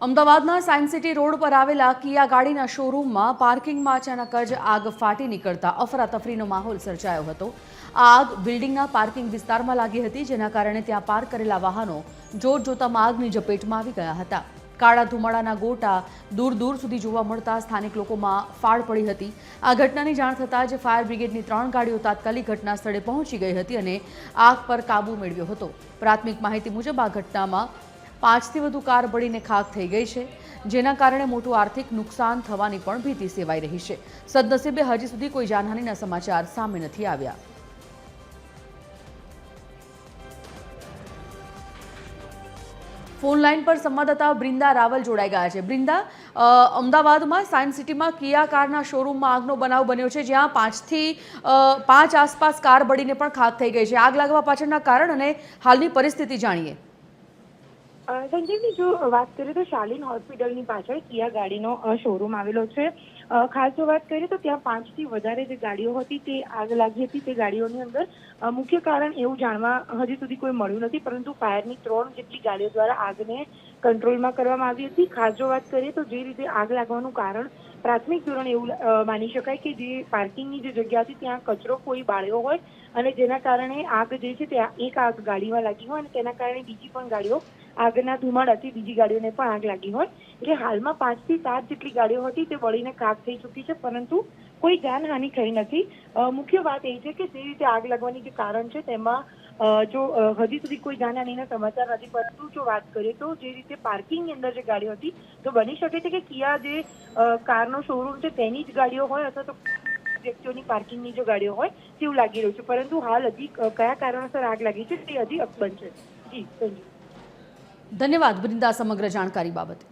અમદાવાદના science city road પર આવેલા કિયા ગાડીના શોરૂમમાં પાર્કિંગમાં અચાનક જ આગ ફાટી નીકળતા અફરાતફરીનો માહોલ સર્જાયો હતો। આ આગ બિલ્ડિંગના પાર્કિંગ વિસ્તારમાં લાગી હતી, જેના કારણે ત્યાં પાર્ક કરેલા વાહનો જોતજોતામાં આગની ઝપેટમાં આવી ગયા હતા। કાળા ધુમાડાના ગોટા દૂર દૂર સુધી જોવા મળતા સ્થાનિક લોકોમાં ફાળ પડી હતી। આ ઘટનાની જાણ થતાં જ ફાયર બ્રિગેડની 3 ગાડીઓ તાત્કાલિક ઘટના સ્થળે પહોંચી ગઈ હતી અને આગ પર કાબૂ મેળવ્યો હતો। પ્રાથમિક માહિતી મુજબ આ ઘટનામાં 5 થી વધુ કાર બળીને ખાખ થઈ ગઈ છે, જેના કારણે મોટું આર્થિક નુકસાન થવાની પણ ભીતિ સેવાઈ રહી છે। સદનસીબે હજી સુધી કોઈ જાનહાનિના સમાચાર સામે નથી આવ્યા। फोन लाइन पर संवाददाता ब्रिंदा रावल जोड़ाई गया है। ब्रिंदा, अमदावाद में सायन्स सिटी में किया कार शोरूम में आगनो बनाव बन्यो छे, ज्यां 5 થી 5 आसपास कार बळीने पण खाक थई गई है। आग लागवा पाछळना कारण अने हालनी परिस्थिति जाणीए। संजीवनी, जो बात करें तो शालीन होस्पिटल पाछळ किया गाड़ीनो शोरूम आवेलो छे। खास जो बात करें तो त्या 5 થી વધારે જે ગાડીઓ હતી તે આગ લાગી હતી। તે ગાડીઓની અંદર મુખ્ય કારણ એવું જાણવા હજી સુધી કોઈ મળ્યું નથી, પરંતુ ફાયરની 3 જેટલી ગાડીઓ દ્વારા આગને કંટ્રોલમાં કરવામાં આવી હતી। ખાસ જો વાત કરીએ તો જે રીતે આગ લાગવાનું કારણ પ્રાથમિક ધોરણે એવું માની શકાય કે જે પાર્કિંગની જે જગ્યા હતી ત્યાં કચરો કોઈ બાળ્યો હોય અને જેના કારણે આગ જે છે તે એક આગ ગાડીમાં લાગી હોય અને તેના કારણે બીજી પણ ગાડીઓ આગના ધુમાડાથી બીજી ગાડીઓને પણ આગ લાગી હોય। એટલે હાલમાં 5 થી 7 જેટલી ગાડીઓ હતી તે બળીને ખાક થઈ ચૂકી છે, પરંતુ કોઈ જાનહાનિ થઈ નથી। મુખ્ય વાત એ છે કે જે રીતે આગ લાગવાની જે કારણ છે તેમાં જો હજી સુધી કોઈ જાનહાનિના સમાચાર નથી, પરંતુ જો વાત કરીએ તો જે રીતે પાર્કિંગની અંદર જે ગાડીઓ હતી તો બની શકે છે કે કિયા જે કારનો શોરૂમ છે તેની જ ગાડીઓ હોય અથવા તો વ્યક્તિઓની પાર્કિંગની જો ગાડીઓ હોય તેવું લાગી રહ્યું છે, પરંતુ હાલ હજી કયા કારણોસર આગ લાગી છે તે હજી અકબંધ છે। જી, ધન્યવાદ બ્રિંદા સમગ્ર જાણકારી બાબતે।